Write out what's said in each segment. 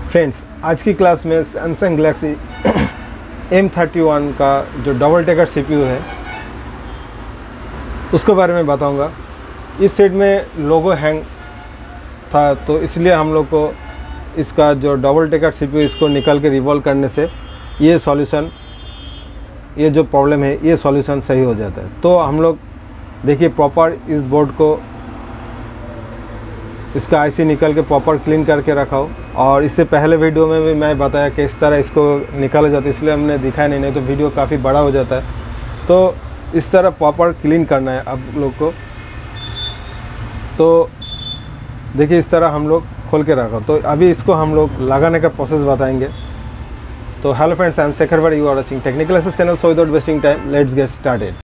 Friends, आज की class में सैमसंग गैलेक्सी M31 का जो डबल टेकर CPU है उसके बारे में बताऊंगा। इस सेट में लोगो हैंग था तो इसलिए हम लोग को इसका जो डबल टेकर CPU इसको निकाल के रिवॉल्व करने से ये सॉल्यूशन, ये जो प्रॉब्लम है ये सॉल्यूशन सही हो जाता है। तो हम लोग देखिए प्रॉपर इस बोर्ड को, इसका आईसी निकाल के प्रॉपर क्लीन करके रखा हो। और इससे पहले वीडियो में भी मैं बताया कि इस तरह इसको निकाला जाता है, इसलिए हमने दिखाया नहीं तो वीडियो काफ़ी बड़ा हो जाता है। तो इस तरह प्रॉपर क्लीन करना है आप लोग को। तो देखिए इस तरह हम लोग खोल के रखा। तो अभी इसको हम लोग लगाने का प्रोसेस बताएंगे। तो hello friends, I am Shekhar Bhatt, you are watching technical access channel. So without wasting time let's get started.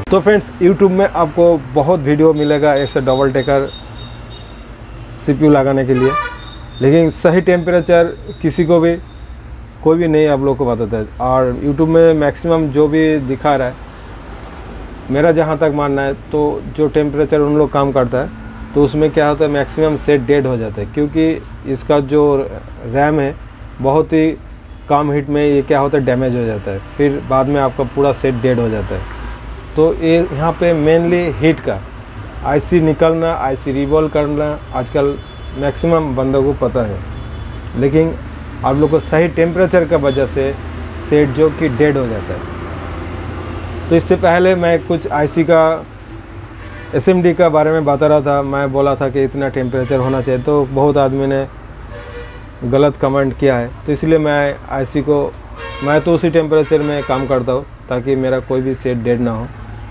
तो फ्रेंड्स, YouTube में आपको बहुत वीडियो मिलेगा ऐसे डबल टेकर CPU लगाने के लिए, लेकिन सही टेम्परेचर किसी को भी कोई भी नहीं आप लोग को बताता है। और YouTube में मैक्सिमम जो भी दिखा रहा है, मेरा जहाँ तक मानना है तो जो टेम्परेचर उन लोग काम करता है तो उसमें क्या होता है, मैक्सिमम सेट डेड हो जाता है। क्योंकि इसका जो रैम है बहुत ही कम हीट में ये क्या होता है, डैमेज हो जाता है। फिर बाद में आपका पूरा सेट डेड हो जाता है। तो ये यहाँ पे मेनली हीट का आईसी निकलना, आईसी रिवॉल्व करना आजकल मैक्सिमम बंदों को पता है, लेकिन आप लोग को सही टेम्परेचर का वजह से सेट जो कि डेड हो जाता है। तो इससे पहले मैं कुछ आईसी का SMD का बारे में बता रहा था। मैं बोला था कि इतना टेम्परेचर होना चाहिए, तो बहुत आदमी ने गलत कमेंट किया है। तो इसलिए मैं तो उसी टेम्परेचर में काम करता हूँ ताकि मेरा कोई भी सेट डेड ना हो।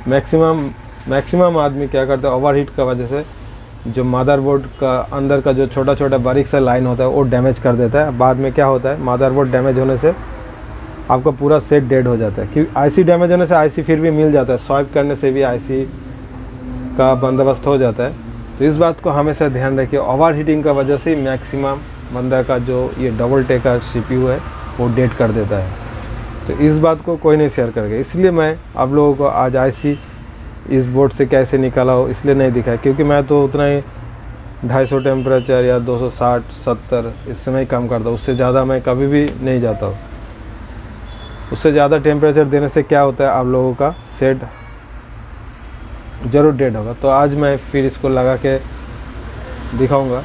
मैक्सिमम आदमी क्या करता है, ओवरहीट का वजह से जो मदरबोर्ड का अंदर का जो छोटा छोटा बारीक सा लाइन होता है वो डैमेज कर देता है। बाद में क्या होता है, मदरबोर्ड डैमेज होने से आपका पूरा सेट डेड हो जाता है। क्योंकि आईसी डैमेज होने से आईसी फिर भी मिल जाता है, स्वाइप करने से भी आईसी का बंदोबस्त हो जाता है। तो इस बात को हमेशा ध्यान रखिए। ओवर हीटिंग का वजह से मैक्सिमम बंदा का जो ये डबल टेकर CPU है वो डेड कर देता है। तो इस बात को कोई नहीं शेयर करेगा, इसलिए मैं आप लोगों को आज आईसी इस बोर्ड से कैसे निकाला हो इसलिए नहीं दिखाया। क्योंकि मैं तो उतना ही 250 टेम्परेचर या 260-70 इस समय काम करता हूँ, उससे ज़्यादा मैं कभी भी नहीं जाता हूँ। उससे ज़्यादा टेम्परेचर देने से क्या होता है, आप लोगों का सेट ज़रूर डेड होगा। तो आज मैं फिर इसको लगा के दिखाऊँगा,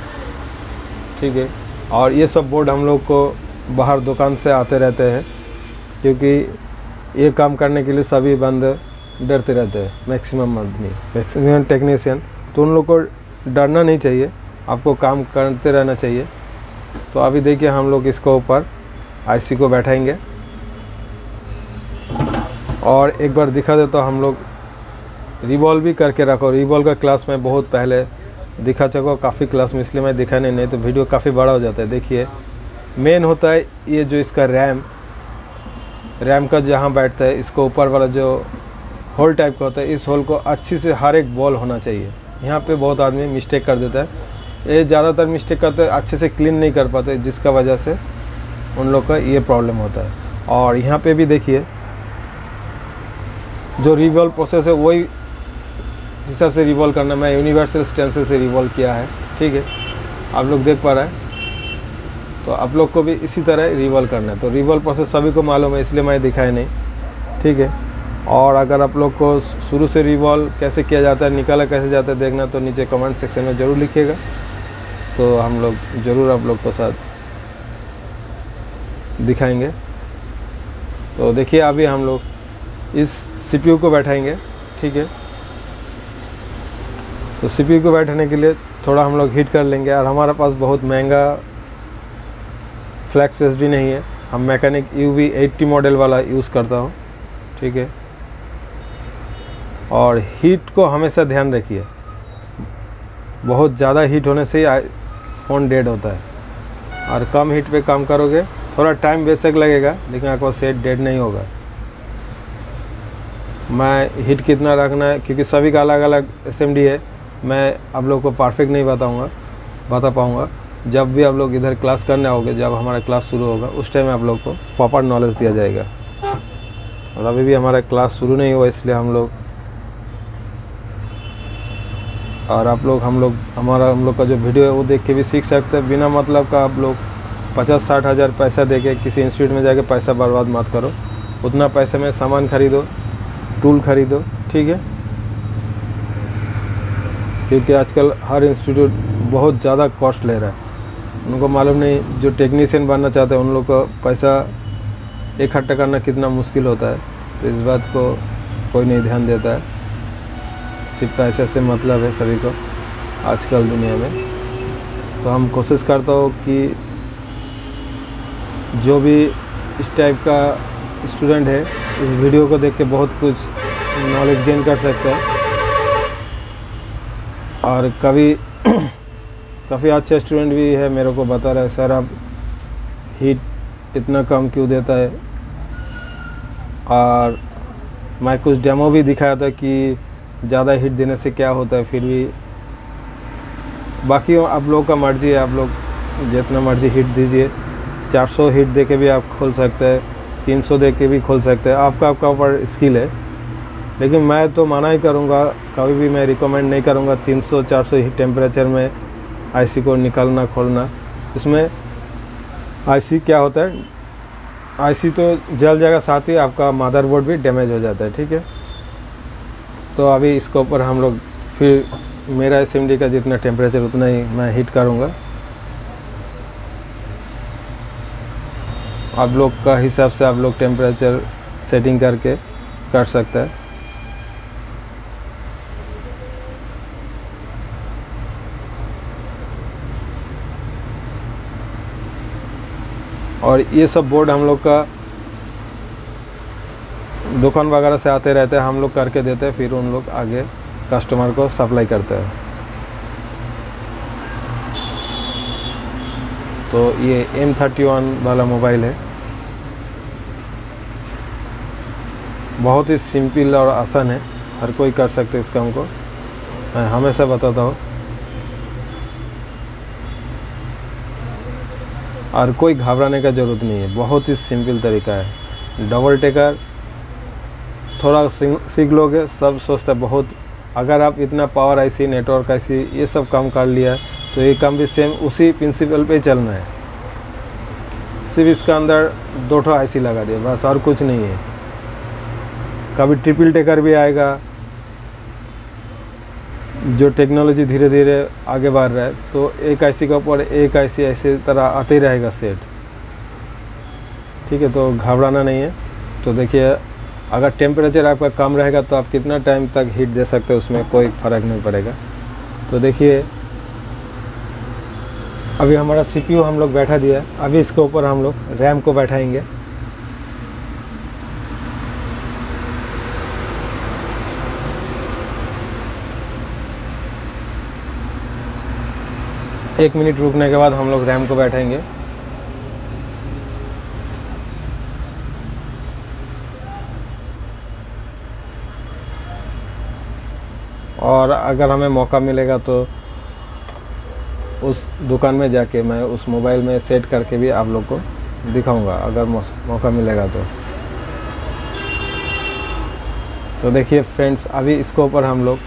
ठीक है। और ये सब बोर्ड हम लोग को बाहर दुकान से आते रहते हैं, क्योंकि ये काम करने के लिए सभी बंदे डरते रहते हैं, मैक्सिमम आदमी, मैक्सिमम टेक्नीशियन। तो उन लोग को डरना नहीं चाहिए, आपको काम करते रहना चाहिए। तो अभी देखिए हम लोग इसको ऊपर आईसी को बैठाएंगे और एक बार दिखा दे तो हम लोग रिवॉल्व भी करके रखो। रिवॉल्व का क्लास में बहुत पहले दिखा चुका काफ़ी क्लास में, इसलिए मैं दिखाने नहीं तो वीडियो काफ़ी बड़ा हो जाता है। देखिए मेन होता है ये जो इसका रैम का जहाँ बैठता है, इसको ऊपर वाला जो होल टाइप का होता है, इस होल को अच्छी से हर एक बॉल होना चाहिए। यहाँ पे बहुत आदमी मिस्टेक कर देता है, ये ज़्यादातर मिस्टेक करते हैं, अच्छे से क्लीन नहीं कर पाते, जिसका वजह से उन लोग का ये प्रॉब्लम होता है। और यहाँ पे भी देखिए जो रिवॉल्व प्रोसेस है वही हिसाब से रिवॉल्व करना। मैं यूनिवर्सल स्टेंसिल से रिवॉल्व किया है, ठीक है, आप लोग देख पा रहे हैं। तो आप लोग को भी इसी तरह रिवॉल्व करना है। तो रिवॉल्व प्रोसेस सभी को मालूम है, इसलिए मैं दिखाया नहीं, ठीक है। और अगर आप लोग को शुरू से रिवॉल्व कैसे किया जाता है, निकाला कैसे जाता है देखना, तो नीचे कमेंट सेक्शन में ज़रूर लिखिएगा। तो हम लोग ज़रूर आप लोग के साथ दिखाएंगे। तो देखिए अभी हम लोग इस CPU को बैठाएंगे, ठीक है। तो CPU को बैठाने के लिए थोड़ा हम लोग हीट कर लेंगे। और हमारे पास बहुत महंगा फ्लैक्स पेस्ट भी नहीं है, हम मैकेनिक UV80 मॉडल वाला यूज़ करता हूँ, ठीक है। और हीट को हमेशा ध्यान रखिए, बहुत ज़्यादा हीट होने से ही फ़ोन डेड होता है। और कम हीट पे काम करोगे, थोड़ा टाइम बेशक लगेगा, लेकिन आपका सेट डेड नहीं होगा। मैं हीट कितना रखना है, क्योंकि सभी का अलग अलग SMD है, मैं आप लोग को परफेक्ट नहीं बता पाऊँगा। जब भी आप लोग इधर क्लास करने आओगे, जब हमारा क्लास शुरू होगा, उस टाइम आप लोग को प्रॉपर नॉलेज दिया जाएगा। और अभी भी हमारा क्लास शुरू नहीं हुआ, इसलिए हम लोग और आप लोग हम लोग का जो वीडियो है वो देख के भी सीख सकते हैं। बिना मतलब का आप लोग 50-60 हज़ार पैसा दे के किसी इंस्टीट्यूट में जाके पैसा बर्बाद मत करो। उतना पैसे में सामान खरीदो, टूल खरीदो, ठीक है। क्योंकि आजकल हर इंस्टीट्यूट बहुत ज़्यादा कॉस्ट ले रहा है। उनको मालूम नहीं, जो टेक्नीशियन बनना चाहते हैं उन लोग को पैसा इकट्ठा करना कितना मुश्किल होता है। तो इस बात को कोई नहीं ध्यान देता है। सिर्फ पैसे से मतलब है सभी को आजकल दुनिया में। तो हम कोशिश करता हूँ कि जो भी इस टाइप का स्टूडेंट है इस वीडियो को देख के बहुत कुछ नॉलेज गेन कर सकता है। और काफ़ी अच्छा स्टूडेंट भी है मेरे को बता रहा है, सर आप हीट इतना कम क्यों देता है। और मैं कुछ डेमो भी दिखाया था कि ज़्यादा हीट देने से क्या होता है। फिर भी बाकी आप लोगों का मर्ज़ी है, आप लोग जितना मर्ज़ी हीट दीजिए। 400 हीट दे के भी आप खोल सकते हैं, 300 दे के भी खोल सकते हैं, आपका ऊपर स्किल है। लेकिन मैं तो मना ही करूँगा, कभी भी मैं रिकमेंड नहीं करूँगा 300-400 हीट टेम्परेचर में आईसी को निकालना खोलना। इसमें आईसी क्या होता है, आईसी तो जल जाएगा, साथ ही आपका मदरबोर्ड भी डैमेज हो जाता है, ठीक है। तो अभी इसके ऊपर हम लोग फिर मेरा एसएमडी का जितना टेम्परेचर उतना ही मैं हीट करूँगा। आप लोग का हिसाब से आप लोग टेम्परेचर सेटिंग करके कर सकते हैं। और ये सब बोर्ड हम लोग का दुकान वगैरह से आते रहते हैं, हम लोग करके देते हैं, फिर उन लोग आगे कस्टमर को सप्लाई करते हैं। तो ये M31 वाला मोबाइल है, बहुत ही सिंपल और आसान है, हर कोई कर सकते इस काम को, मैं हमेशा बताता हूँ। और कोई घबराने का ज़रूरत नहीं है, बहुत ही सिंपल तरीका है। डबल टेकर थोड़ा सीख लोगे, सब सोचता है बहुत। अगर आप इतना पावर आईसी, नेटवर्क आईसी ये सब काम कर लिया है तो ये काम भी सेम उसी प्रिंसिपल पे चलना है। सिर्फ इसका अंदर 2 आईसी लगा दिया बस, और कुछ नहीं है। कभी ट्रिपल टेकर भी आएगा, जो टेक्नोलॉजी धीरे धीरे आगे बढ़ रहा है, तो एक आईसी के ऊपर एक आईसी ऐसे तरह आते ही रहेगा सेट, ठीक है। तो घबराना नहीं है। तो देखिए, अगर टेम्परेचर आपका कम रहेगा तो आप कितना टाइम तक हीट दे सकते हो, उसमें कोई फ़र्क नहीं पड़ेगा। तो देखिए, अभी हमारा सीपीयू हम लोग बैठा दिया है, अभी इसके ऊपर हम लोग रैम को बैठाएंगे। एक मिनट रुकने के बाद हम लोग रैम को बैठाएंगे। और अगर हमें मौका मिलेगा तो उस दुकान में जाके मैं उस मोबाइल में सेट करके भी आप लोग को दिखाऊंगा, अगर मौका मिलेगा तो देखिए फ्रेंड्स, अभी इसके ऊपर हम लोग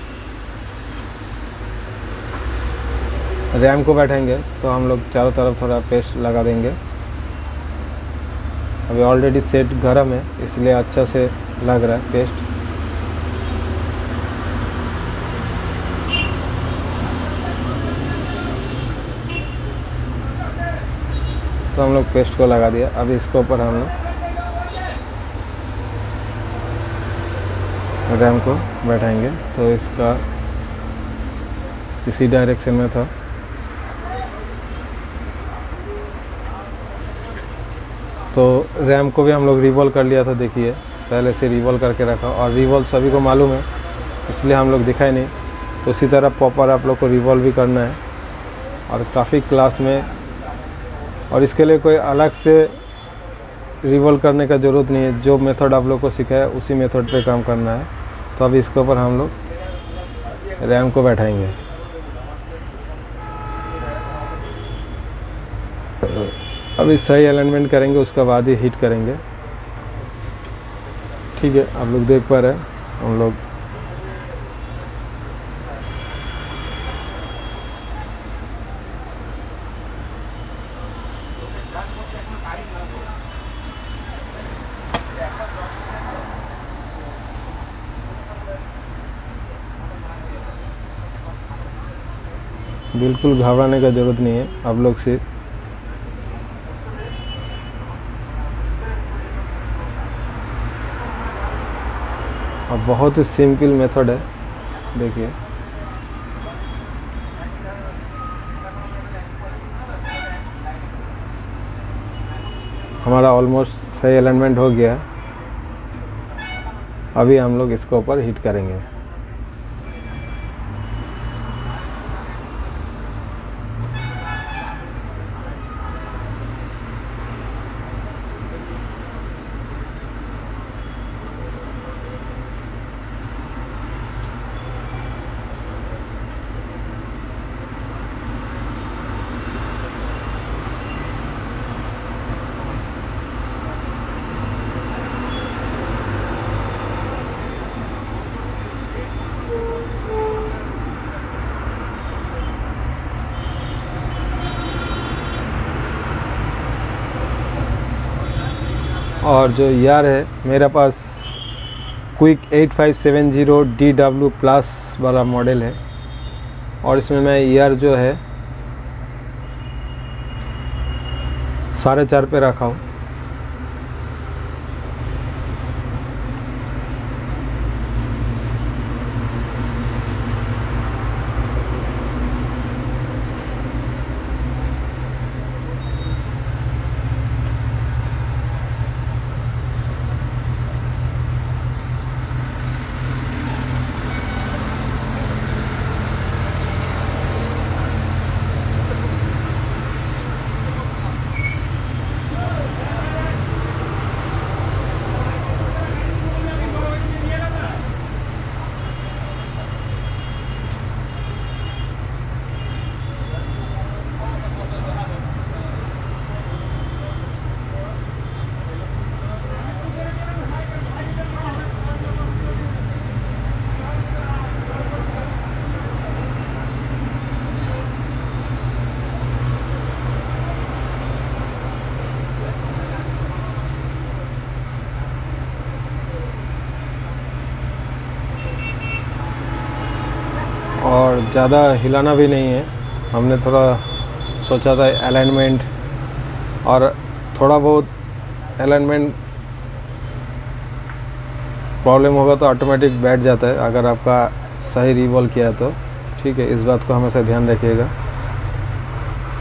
रैम को बैठेंगे तो हम लोग चारों तरफ थोड़ा पेस्ट लगा देंगे। अभी ऑलरेडी सेट गर्म है इसलिए अच्छा से लग रहा है पेस्ट। तो हम लोग पेस्ट को लगा दिया। अभी इसके ऊपर हम लोग रैम को बैठाएंगे। तो इसका इसी डायरेक्शन में था। तो रैम को भी हम लोग रिवॉल्व कर लिया था, देखिए पहले से रिवॉल्व करके रखा, और रिवॉल्व सभी को मालूम है इसलिए हम लोग दिखाए नहीं। तो इसी तरह प्रॉपर आप लोग को रिवॉल्व भी करना है, और काफ़ी क्लास में, और इसके लिए कोई अलग से रिवॉल्व करने का ज़रूरत नहीं है। जो मेथड आप लोग को सिखाया उसी मेथड पे काम करना है। तो अभी इसके ऊपर हम लोग रैम को बैठाएंगे। अभी सही अलाइनमेंट करेंगे, उसके बाद ही हिट करेंगे, ठीक है। आप लोग देख पा रहे हैं हम लोग बिल्कुल घबराने का ज़रूरत नहीं है आप लोग से। अब बहुत ही सिंपल मेथड है, देखिए। हमारा ऑलमोस्ट सही अलाइनमेंट हो गया। अभी हम लोग इसके ऊपर हिट करेंगे। और जो ईयर है मेरे पास क्विक 8570 DW प्लस वाला मॉडल है, और इसमें मैं ईयर जो है 4.5 पे रखा हूँ। और ज़्यादा हिलाना भी नहीं है। हमने थोड़ा सोचा था अलाइनमेंट, और थोड़ा बहुत अलाइनमेंट प्रॉब्लम होगा तो ऑटोमेटिक बैठ जाता है अगर आपका सही रिवॉल्व किया है तो। ठीक है, इस बात को हमेशा ध्यान रखिएगा।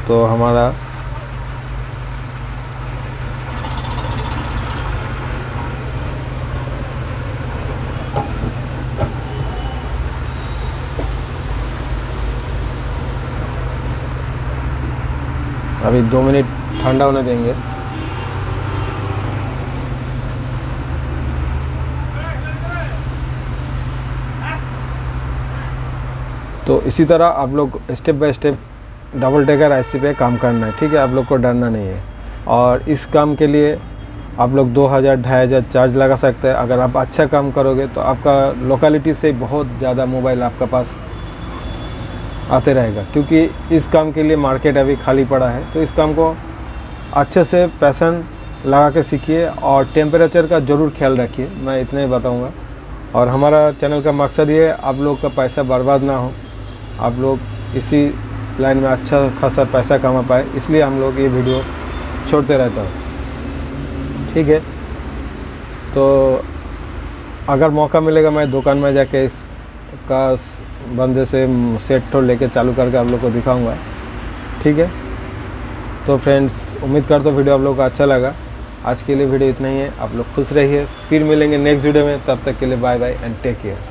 तो हमारा अभी 2 मिनट ठंडा होने देंगे। तो इसी तरह आप लोग step by step double decker IC पे काम करना है। ठीक है, आप लोग को डरना नहीं है। और इस काम के लिए आप लोग 2000-2500 चार्ज लगा सकते हैं। अगर आप अच्छा काम करोगे तो आपका लोकेलिटी से बहुत ज़्यादा मोबाइल आपका पास आते रहेगा, क्योंकि इस काम के लिए मार्केट अभी खाली पड़ा है। तो इस काम को अच्छे से पैशन लगा के सीखिए और टेम्परेचर का ज़रूर ख्याल रखिए। मैं इतना ही बताऊंगा। और हमारा चैनल का मकसद ये है आप लोग का पैसा बर्बाद ना हो, आप लोग इसी लाइन में अच्छा खासा पैसा कमा पाए, इसलिए हम लोग ये वीडियो छोड़ते रहता हूँ। ठीक है, तो अगर मौका मिलेगा मैं दुकान में जाके इसका बंदे से सेट तो लेके चालू करके आप लोग को दिखाऊंगा। ठीक है, तो फ्रेंड्स उम्मीद करता हूँ वीडियो आप लोग को अच्छा लगा। आज के लिए वीडियो इतना ही है। आप लोग खुश रहिए, फिर मिलेंगे नेक्स्ट वीडियो में। तब तक के लिए bye bye and take care.